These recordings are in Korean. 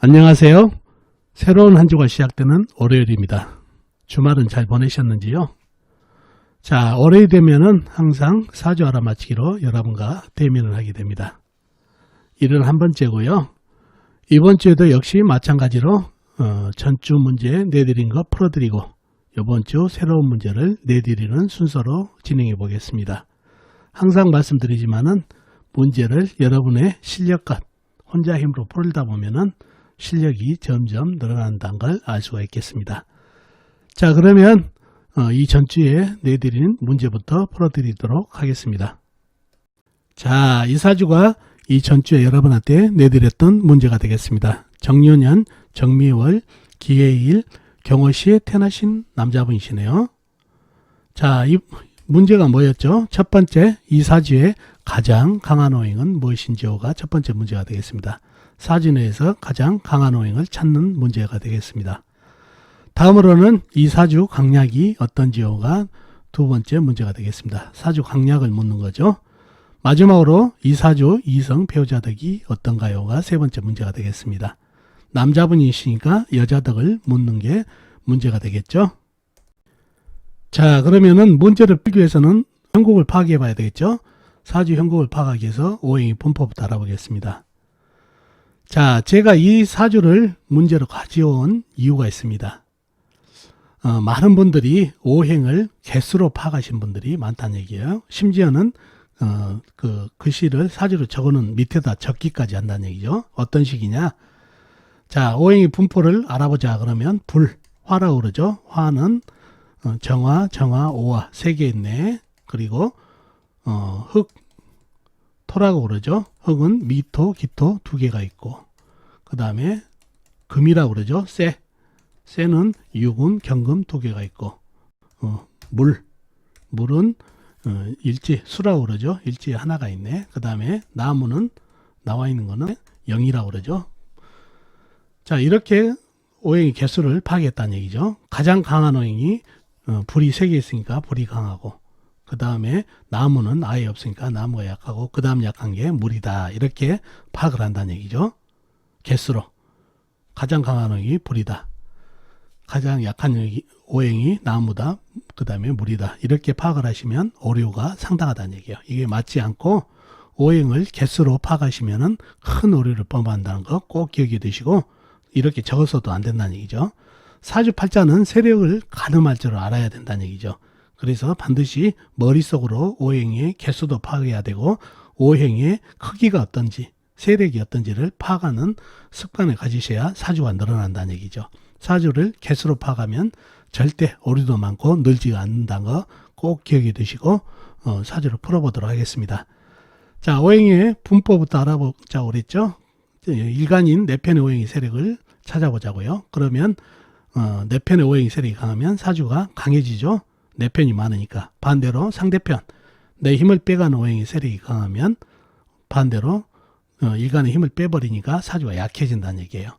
안녕하세요. 새로운 한 주가 시작되는 월요일입니다. 주말은 잘 보내셨는지요? 자, 월요일 되면은 항상 사주 알아맞히기로 여러분과 대면을 하게 됩니다. 71번째고요. 이번 주에도 역시 마찬가지로 전주 문제 내드린 거 풀어드리고 이번 주 새로운 문제를 내드리는 순서로 진행해 보겠습니다. 항상 말씀드리지만은 문제를 여러분의 실력과 혼자 힘으로 풀다 보면은 실력이 점점 늘어난다는 걸 알 수가 있겠습니다. 자, 그러면 이 전주에 내드린 문제부터 풀어드리도록 하겠습니다. 자, 이 사주가 이 전주에 여러분한테 내드렸던 문제가 되겠습니다. 정유년, 정미월, 기해일, 경호시에 태어나신 남자분이시네요. 자, 이 문제가 뭐였죠? 첫 번째, 이 사주의 가장 강한 오행은 무엇인지요가 첫 번째 문제가 되겠습니다. 사주 내에서 가장 강한 오행을 찾는 문제가 되겠습니다. 다음으로는 이 사주 강약이 어떤지요가 두 번째 문제가 되겠습니다. 사주 강약을 묻는 거죠. 마지막으로 이 사주 이성 배우자덕이 어떤가요가 세 번째 문제가 되겠습니다. 남자분이시니까 여자덕을 묻는 게 문제가 되겠죠. 자, 그러면은 문제를 풀기 위해서는 형국을 파악해 봐야 되겠죠. 사주 형국을 파악하기 위해서 오행의 분포부터 알아보겠습니다. 자, 제가 이 사주를 문제로 가져온 이유가 있습니다. 많은 분들이 오행을 개수로 파악하신 분들이 많다는 얘기예요. 심지어는 그 글씨를 사주로 적어놓은 밑에다 적기까지 한다는 얘기죠. 어떤 식이냐? 자, 오행의 분포를 알아보자 그러면 불, 화라고 그러죠. 화는 정화, 오화 세 개 있네. 그리고 흑, 토라고 그러죠. 흑은 미토, 기토 두 개가 있고, 그 다음에 금이라고 그러죠. 쇠는 유금, 경금 두 개가 있고, 물은 일지, 수라고 그러죠. 일지에 하나가 있네. 그 다음에 나무는 나와 있는 거는 영이라고 그러죠. 자, 이렇게 오행의 개수를 파악했다는 얘기죠. 가장 강한 오행이 불이 3개 있으니까 불이 강하고, 그 다음에 나무는 아예 없으니까 나무가 약하고, 그 다음 약한 게 물이다. 이렇게 파악을 한다는 얘기죠. 개수로. 가장 강한 오행이 불이다. 가장 약한 오행이 나무다. 그 다음에 물이다. 이렇게 파악을 하시면 오류가 상당하다는 얘기예요. 이게 맞지 않고 오행을 개수로 파악하시면 큰 오류를 범한다는 거 꼭 기억해 두시고, 이렇게 적어서도 안 된다는 얘기죠. 사주팔자는 세력을 가늠할 줄 알아야 된다는 얘기죠. 그래서 반드시 머릿속으로 오행의 개수도 파악해야 되고, 오행의 크기가 어떤지, 세력이 어떤지를 파악하는 습관을 가지셔야 사주가 늘어난다는 얘기죠. 사주를 개수로 파악하면 절대 오류도 많고 늘지가 않는다는 거 꼭 기억해 두시고 사주를 풀어보도록 하겠습니다. 자, 오행의 분포부터 알아보자고 그랬죠. 일간인 4편의 오행의 세력을 찾아보자고요. 그러면 4편의 오행의 세력이 강하면 사주가 강해지죠. 4편이 많으니까. 반대로 상대편, 내 힘을 빼가는 오행의 세력이 강하면 반대로 일간의 힘을 빼버리니까 사주가 약해진다는 얘기예요.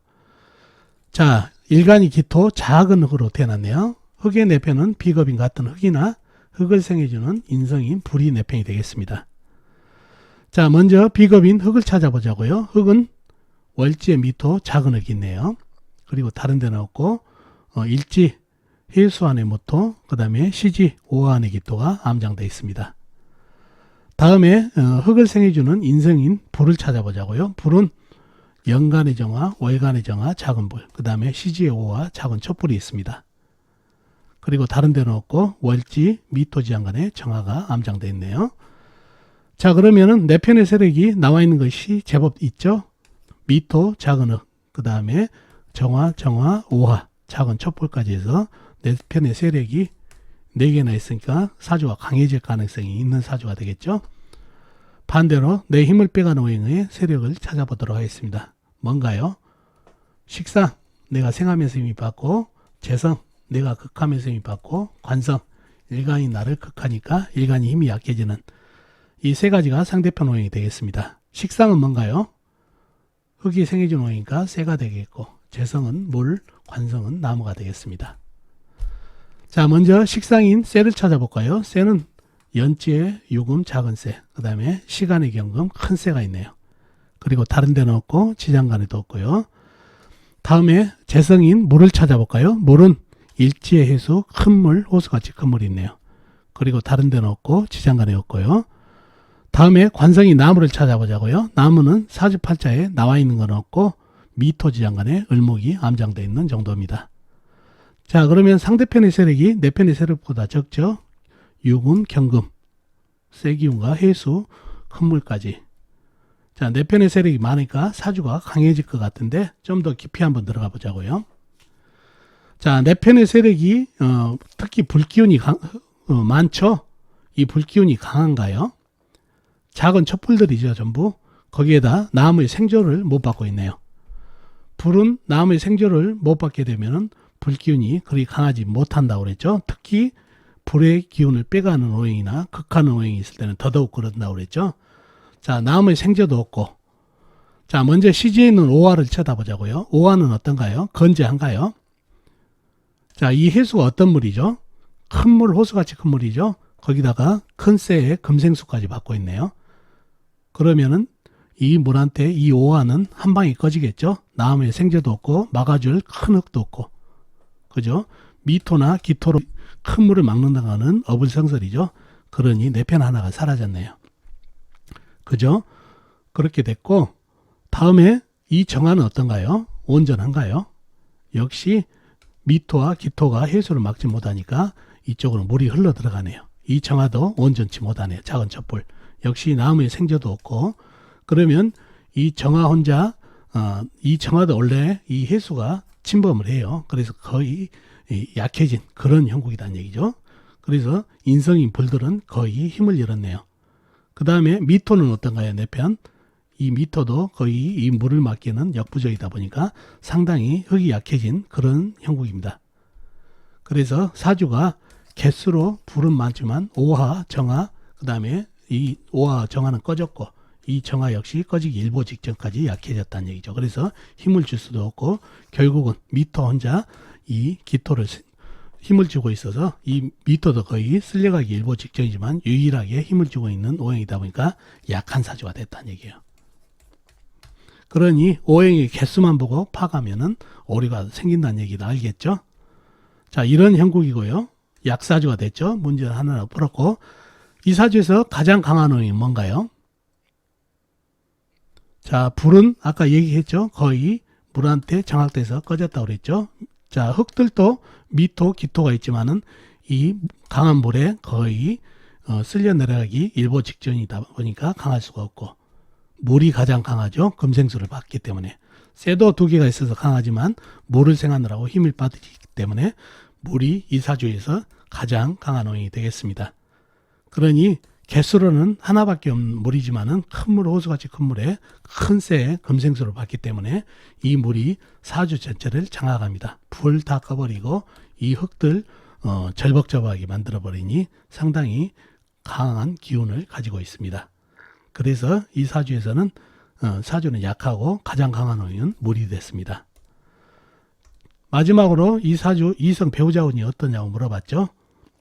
자, 일간이 기토 작은 흑으로 태어났네요. 흑의 4편은 비겁인 같은 흑이나 흑을 생해주는 인성인 불이 4편이 되겠습니다. 자, 먼저 비겁인 흑을 찾아보자고요. 흑은 월지의 미토 작은 흑이 있네요. 그리고 다른 데는 없고 일지 해수안의 모토, 그 다음에 시지 오한의 기토가 암장되어 있습니다. 다음에 흑을 생해주는 인성인 불을 찾아보자고요. 불은 연간의 정화, 월간의 정화, 작은 불, 그 다음에 시지의 오화, 작은 촛불이 있습니다. 그리고 다른 데는 없고 월지, 미토지양간의 정화가 암장되어 있네요. 자, 그러면은 4편의 세력이 나와 있는 것이 제법 있죠. 미토, 작은 흑, 그 다음에 정화, 오화, 작은 촛불까지 해서 4편의 세력이 4개나 있으니까 사주가 강해질 가능성이 있는 사주가 되겠죠. 반대로 내 힘을 빼가는 오행의 세력을 찾아보도록 하겠습니다. 뭔가요? 식상, 내가 생하면서 힘이 받고, 재성, 내가 극하면서 힘이 받고, 관성, 일간이 나를 극하니까 일간이 힘이 약해지는 이 세 가지가 상대편 오행이 되겠습니다. 식상은 뭔가요? 흑이 생해준 오행이니까 쇠가 되겠고, 재성은 물, 관성은 나무가 되겠습니다. 자, 먼저 식상인 쇠를 찾아볼까요? 쇠는 연지의 유금 작은 쇠, 그 다음에 시간의 경금 큰 쇠가 있네요. 그리고 다른 데는 없고 지장간에도 없고요. 다음에 재성인 물을 찾아볼까요? 물은 일지의 해수, 큰 물, 호수같이 큰 물이 있네요. 그리고 다른 데는 없고 지장간에 없고요. 다음에 관성이 나무를 찾아보자고요. 나무는 사주팔자에 나와 있는 건 없고 미토 지장간에 을목이 암장되어 있는 정도입니다. 자, 그러면 상대편의 세력이 내 편의 세력보다 적죠. 유군, 경금, 세기운과 해수, 큰 물까지. 자, 내 편의 세력이 많으니까 사주가 강해질 것 같은데 좀 더 깊이 한번 들어가 보자고요. 자, 내 편의 세력이 특히 불기운이 많죠. 이 불기운이 강한가요? 작은 촛불들이죠, 전부. 거기에다 나무의 생조를 못 받고 있네요. 불은 나무의 생조를 못 받게 되면은 불기운이 그리 강하지 못한다고 그랬죠. 특히 불의 기운을 빼가는 오행이나 극하는 오행이 있을 때는 더더욱 그런다고 그랬죠. 자, 나무의 생조도 없고. 자, 먼저 시지에 있는 오화를 쳐다보자고요. 오화는 어떤가요? 건재한가요? 자, 이 해수가 어떤 물이죠? 큰 물, 호수같이 큰 물이죠. 거기다가 큰 쇠에 금생수까지 받고 있네요. 그러면은 이 물한테 이 오화는 한 방에 꺼지겠죠. 나무에 생재도 없고 막아줄 큰 흙도 없고, 그죠? 미토나 기토로 큰 물을 막는다는 어불성설이죠. 그러니 내 편 하나가 사라졌네요. 그죠? 그렇게 됐고, 다음에 이 정화는 어떤가요? 온전한가요? 역시 미토와 기토가 해수를 막지 못하니까 이쪽으로 물이 흘러 들어가네요. 이 정화도 온전치 못하네요. 작은 촛불. 역시 나무에 생재도 없고. 그러면 이 정화 혼자 이 정화도 원래 이 해수가 침범을 해요. 그래서 거의 약해진 그런 형국이라는 얘기죠. 그래서 인성인 불들은 거의 힘을 잃었네요. 그 다음에 미토는 어떤가요? 내 편. 이 미토도 거의 이 물을 막기는 역부족이다 보니까 상당히 흙이 약해진 그런 형국입니다. 그래서 사주가 개수로 불은 많지만 오화, 정화, 그 다음에 이 오화, 정화는 꺼졌고 이 정화 역시 꺼지기 일보 직전까지 약해졌다는 얘기죠. 그래서 힘을 줄 수도 없고 결국은 미토 혼자 이 기토를 힘을 주고 있어서 이 미토도 거의 쓸려가기 일보 직전이지만 유일하게 힘을 주고 있는 오행이다 보니까 약한 사주가 됐다는 얘기예요. 그러니 오행의 개수만 보고 파가면은 오류가 생긴다는 얘기를 알겠죠. 자, 이런 형국이고요. 약사주가 됐죠. 문제 하나 풀었고, 이 사주에서 가장 강한 오행이 뭔가요? 자, 불은 아까 얘기했죠. 거의 물한테 장악돼서 꺼졌다고 그랬죠. 자, 흙들도 미토, 기토가 있지만은 이 강한 물에 거의 쓸려 내려가기 일보 직전이다 보니까 강할 수가 없고, 물이 가장 강하죠. 금생수를 받기 때문에. 쇠도 두 개가 있어서 강하지만 물을 생하느라고 힘을 받기 때문에 물이 이 사주에서 가장 강한 오행이 되겠습니다. 그러니 개수로는 하나밖에 없는 물이지만은 큰 물, 호수같이 큰 물에 큰 쇠에 금생수를 받기 때문에 이 물이 사주 전체를 장악합니다. 불 다 꺼버리고 이 흙들 절벅절벅하게 만들어버리니 상당히 강한 기운을 가지고 있습니다. 그래서 이 사주에서는 사주는 약하고 가장 강한 오행은 물이 됐습니다. 마지막으로 이 사주 이성 배우자운이 어떠냐고 물어봤죠.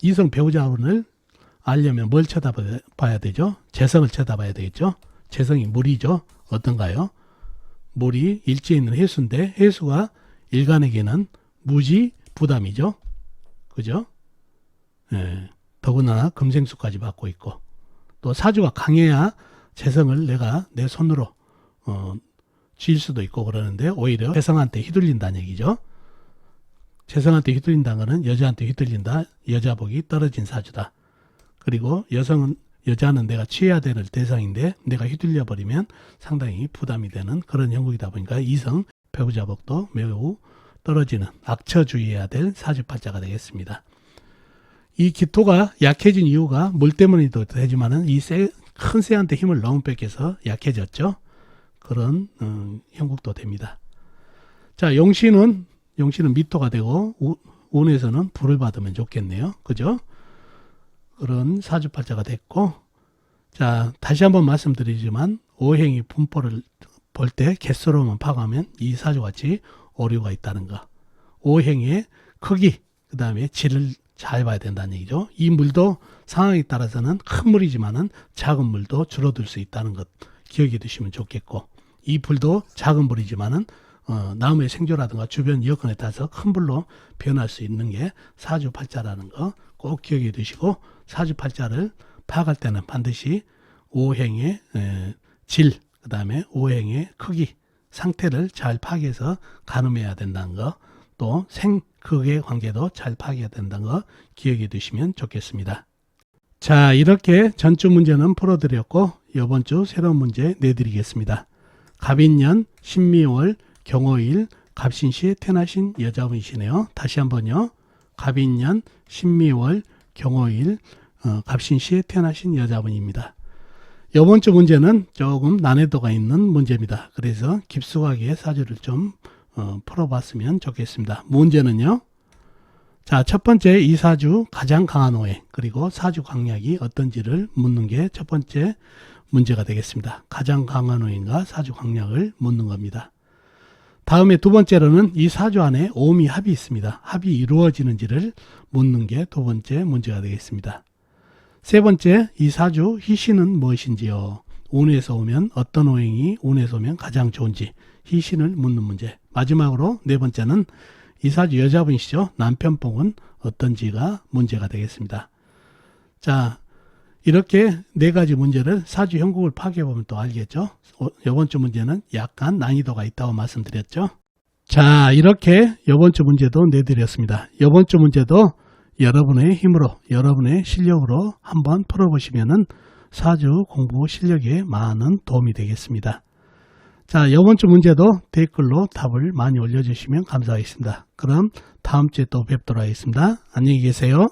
이성 배우자운을 알려면 뭘 쳐다봐야 되죠? 재성을 쳐다봐야 되겠죠. 재성이 물이죠. 어떤가요? 물이 일지에 있는 해수인데 해수가 일간에게는 무지 부담이죠. 그죠? 예, 더구나 금생수까지 받고 있고 또 사주가 강해야 재성을 내가 내 손으로 쥐일 수도 있고 그러는데 오히려 재성한테 휘둘린다는 얘기죠. 재성한테 휘둘린다는 것은 여자한테 휘둘린다. 여자복이 떨어진 사주다. 그리고 여자는 내가 취해야 되는 대상인데 내가 휘둘려 버리면 상당히 부담이 되는 그런 형국이다 보니까 이성 배우자복도 매우 떨어지는 악처주의해야 될 사주팔자가 되겠습니다. 이 기토가 약해진 이유가 물 때문이도 되지만은 이 큰 쇠한테 힘을 너무 뺏겨서 약해졌죠. 그런 형국도 됩니다. 자, 용신은 미토가 되고 운에서는 불을 받으면 좋겠네요. 그죠? 그런 사주팔자가 됐고, 자, 다시 한번 말씀드리지만 오행이 분포를 볼 때 개수로만 파가면 이 사주같이 오류가 있다는 거. 오행의 크기, 그 다음에 질을 잘 봐야 된다는 얘기죠. 이 물도 상황에 따라서는 큰 물이지만은 작은 물도 줄어들 수 있다는 것 기억해 두시면 좋겠고, 이 불도 작은 불이지만은 나무의 생조라든가 주변 여건에 따라서 큰 불로 변할 수 있는 게 사주팔자라는 거 꼭 기억해 두시고, 사주팔자를 파악할 때는 반드시 오행의 질, 그 다음에 오행의 크기, 상태를 잘 파악해서 가늠해야 된다는 거, 또 생극의 관계도 잘 파악해야 된다는 거 기억해 두시면 좋겠습니다. 자, 이렇게 전주 문제는 풀어드렸고, 이번 주 새로운 문제 내드리겠습니다. 갑인년 신미월 경호일 갑신시에 태어나신 여자분이시네요. 다시 한번요. 갑인년 신미월 경호일 갑신시에 태어나신 여자분입니다. 이번 주 문제는 조금 난이도가 있는 문제입니다. 그래서 깊숙하게 사주를 좀 풀어봤으면 좋겠습니다. 문제는요. 자, 첫 번째 이 사주 가장 강한 오행, 그리고 사주 강약이 어떤지를 묻는 게 첫 번째 문제가 되겠습니다. 가장 강한 오행과 사주 강약을 묻는 겁니다. 다음에 두 번째로는 이 사주 안에 오미 합이 있습니다. 합이 이루어지는지를 묻는 게 두 번째 문제가 되겠습니다. 세 번째, 이 사주 희신은 무엇인지요. 운에서 오면 어떤 오행이 운에서 오면 가장 좋은지 희신을 묻는 문제. 마지막으로 네 번째는 이 사주 여자분이시죠. 남편복은 어떤지가 문제가 되겠습니다. 자, 이렇게 네 가지 문제를 사주 형국을 파악해보면 또 알겠죠. 이번 주 문제는 약간 난이도가 있다고 말씀드렸죠. 자, 이렇게 이번 주 문제도 내드렸습니다. 이번 주 문제도 여러분의 힘으로, 여러분의 실력으로 한번 풀어보시면은 사주 공부 실력에 많은 도움이 되겠습니다. 자, 이번 주 문제도 댓글로 답을 많이 올려주시면 감사하겠습니다. 그럼 다음 주에 또 뵙도록 하겠습니다. 안녕히 계세요.